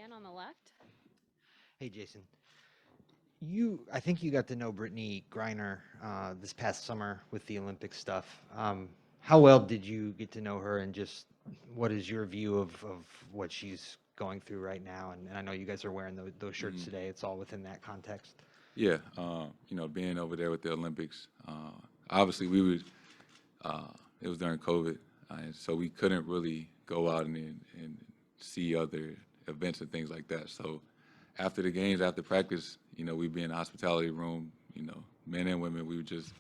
Dan on the left. Hey, Jason. I think you got to know Brittany Griner this past summer with the Olympic stuff. How well did you get to know her, and just what is your view of what she's going through right now? And I know you guys are wearing those shirts Mhm. today. It's all within that context. Yeah, being over there with the Olympics, obviously uh, it was during COVID, and so we couldn't really go out and see other events and things like that. So after the games, after practice, we'd be in the hospitality room, men and women, we would just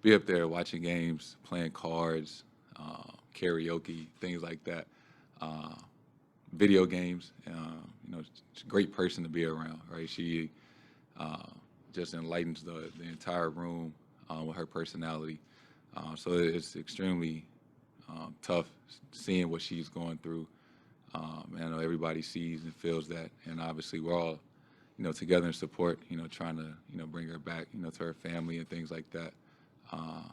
be up there watching games, playing cards, karaoke, things like that. Uh, Video games, she's a great person to be around, right? She uh, just enlightens the entire room with her personality. So it's extremely tough seeing what she's going through. And I know everybody sees and feels that, and obviously we're all, together in support. Trying to, bring her back, to her family and things like that. Uh,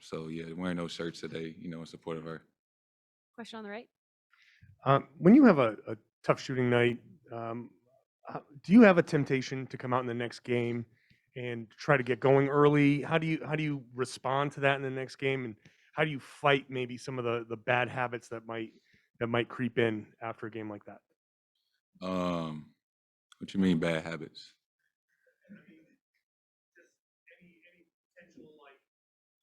so yeah, wearing those shirts today, in support of her. Question on the right. When you have a tough shooting night, um, do you have a temptation to come out in the next game and try to get going early? How do you respond to that in the next game, and how do you fight maybe some of the bad habits that might creep in after a game like that? Um, what you mean bad habits?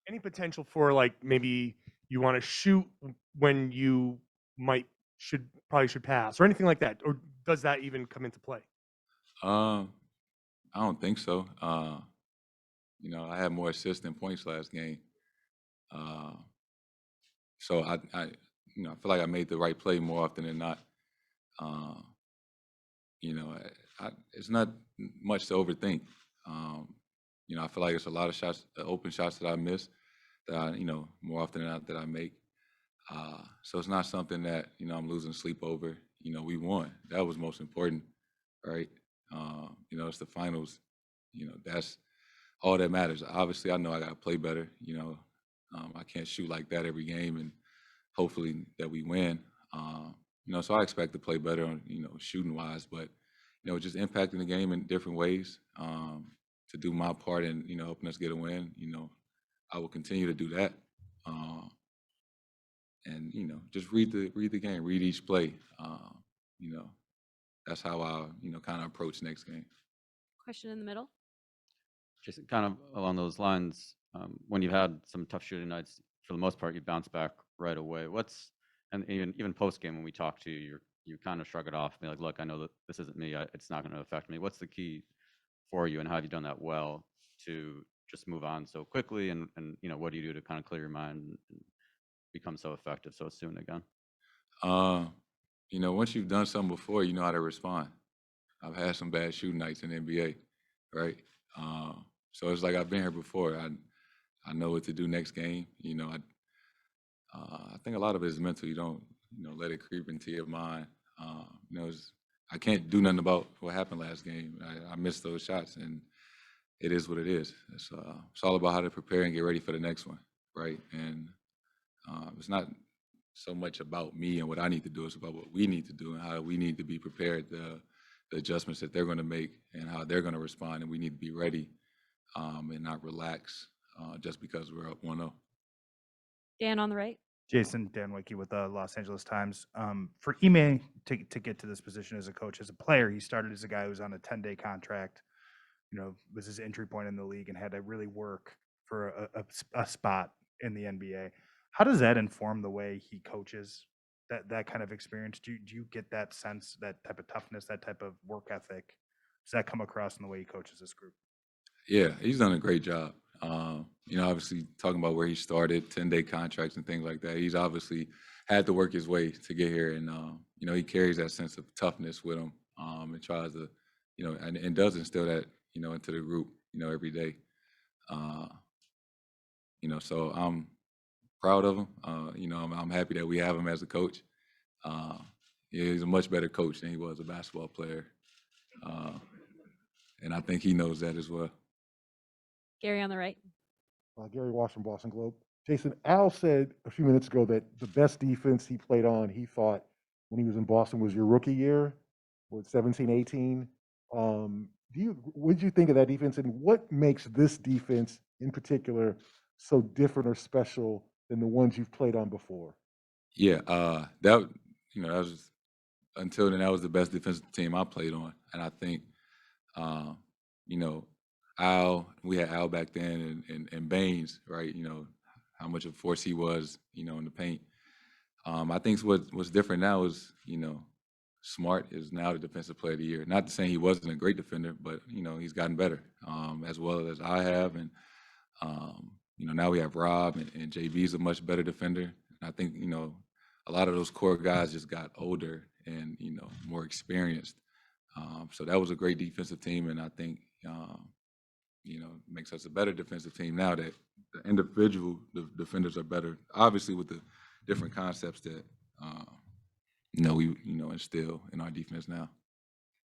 Any potential for, like, maybe you want to shoot when you might should probably should pass or anything like that, or does that even come into play? Um, I don't think so. I had more assists than points last game. Uh, so I feel like I made the right play more often than not. Uh, it's not much to overthink. Um, I feel like it's a lot of shots, open shots that I miss that more often than not that I make. So it's not something that, I'm losing sleep over. We won. That was most important, right? It's the finals. That's all that matters. Obviously, I know I got to play better. I can't shoot like that every game, and hopefully that we win. So I expect to play better on, shooting wise, but just impacting the game in different ways to do my part in, helping us get a win. I will continue to do that, and just read the game, read each play. You know, that's how I, kind of approach next game. Question in the middle. Just kind of along those lines, when you've had some tough shooting nights, for the most part, you bounce back right away. And even post game when we talk to you, you kind of shrug it off, be like, look, I know that this isn't me. It's not going to affect me. What's the key for you, and how have you done that well to just move on so quickly? And what do you do to kind of clear your mind and become so effective so soon again? Uh, once you've done something before, you know how to respond. I've had some bad shooting nights in the NBA, right? Uh, so it's like I've been here before. I know what to do next game. I think a lot of it is mental. You don't, let it creep into your mind. I can't do nothing about what happened last game. I missed those shots, and it is what it is. It's all about how to prepare and get ready for the next one, right? And it's not so much about me and what I need to do. It's about what we need to do and how we need to be prepared. The adjustments that they're going to make and how they're going to respond, and we need to be ready and not relax just because we're up 1-0. Dan on the right. Jason, Dan Wicke with the Los Angeles Times. For Ime to get to this position as a coach, as a player, he started as a guy who was on a 10-day contract. Was his entry point in the league and had to really work for a spot in the NBA. How does that inform the way he coaches? That kind of experience. Do you get that sense, that type of toughness, that type of work ethic? Does that come across in the way he coaches this group? Yeah, he's done a great job. Obviously talking about where he started, 10-day contracts and things like that. He's obviously had to work his way to get here, and he carries that sense of toughness with him, and tries to, and does instill that, into the group, every day. Uh, so I'm proud of him. I'm happy that we have him as a coach. Uh, yeah, he's a much better coach than he was a basketball player, uh, and I think he knows that as well. Gary on the right. Gary Wash from Boston Globe. Jason, Al said a few minutes ago that the best defense he played on, he thought, when he was in Boston, was your rookie year. what, 17, 18. What did you think of that defense, and what makes this defense in particular so different or special than the ones you've played on before? Yeah, that that was until then that was the best defensive team I played on, and I think um, you know we had Al back then and Baines, right? How much of a force he was, in the paint. I think what's different now is Smart is now the defensive player of the year. Not to say he wasn't a great defender, but he's gotten better as well as I have, and now we have Rob and JB's a much better defender. And I think a lot of those core guys just got older and more experienced. So that was a great defensive team, and I think makes us a better defensive team now that the individual defenders are better. Obviously, with the different concepts that we instill in our defense now.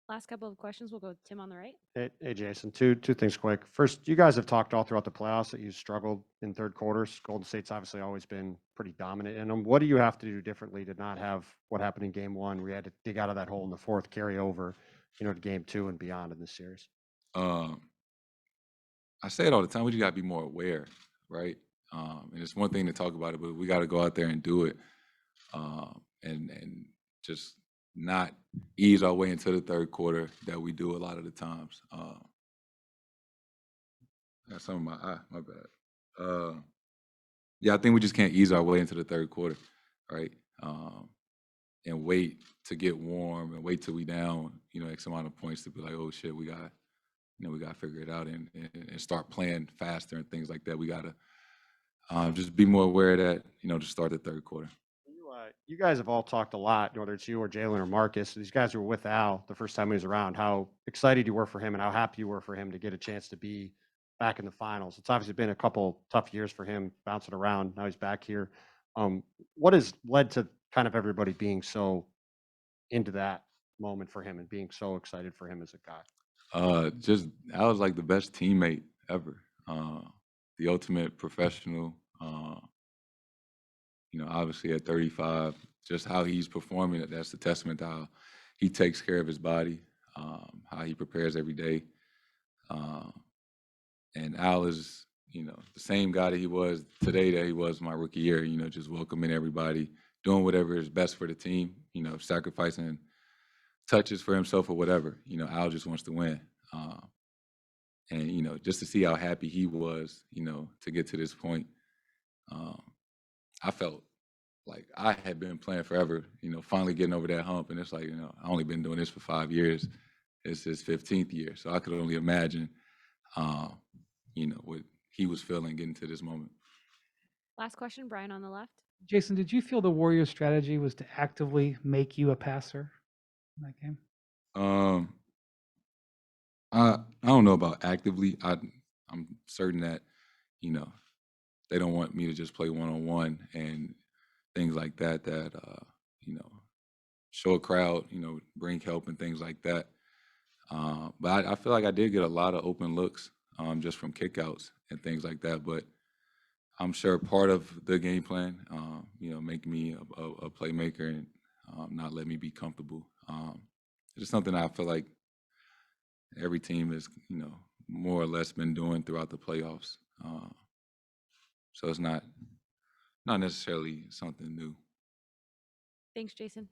Last couple of questions. We'll go with Tim on the right. Hey, Jason, two things quick. First, you guys have talked all throughout the playoffs that you struggled in third quarters. Golden State's obviously always been pretty dominant in them. What do you have to do differently to not have what happened in game one, where you had to dig out of that hole in the fourth, carry over, to game two and beyond in this series? I say it all the time. We just got to be more aware, right? And it's one thing to talk about it, but we got to go out there and do it, and just not ease our way into the third quarter that we do a lot of the times. Got some of my eye, my bad. Yeah, I think we just can't ease our way into the third quarter, right? And wait to get warm and wait till we down, X amount of points to be like, oh shit, we got to figure it out and start playing faster and things like that. We got to just be more aware of that, to start the third quarter. You guys have all talked a lot, whether it's you or Jalen or Marcus, these guys who were with Al the first time he was around, how excited you were for him and how happy you were for him to get a chance to be back in the finals. It's obviously been a couple tough years for him, bouncing around. Now he's back here. What has led to kind of everybody being so into that moment for him and being so excited for him as a guy? Just Al was like the best teammate ever. The ultimate professional. Obviously at 35, just how he's performing, that's a testament to how he takes care of his body, how he prepares every day. And Al is, the same guy that he was today that he was my rookie year, just welcoming everybody, doing whatever is best for the team, sacrificing touches for himself or whatever. Al just wants to win. And, just to see how happy he was, to get to this point, I felt like I had been playing forever, finally getting over that hump. And it's like, I only been doing this for 5 years. It's his 15th year. So I could only imagine, what he was feeling getting to this moment. Last question, Brian on the left. Jason, did you feel the Warriors' strategy was to actively make you a passer in that game? I don't know about actively. I'm certain that, they don't want me to just play one-on-one and things like that, show a crowd, bring help and things like that. But I feel like I did get a lot of open looks just from kickouts and things like that. But I'm sure part of the game plan, make me a playmaker and not let me be comfortable. It's just something I feel like every team has, more or less been doing throughout the playoffs. So it's not necessarily something new. Thanks, Jason.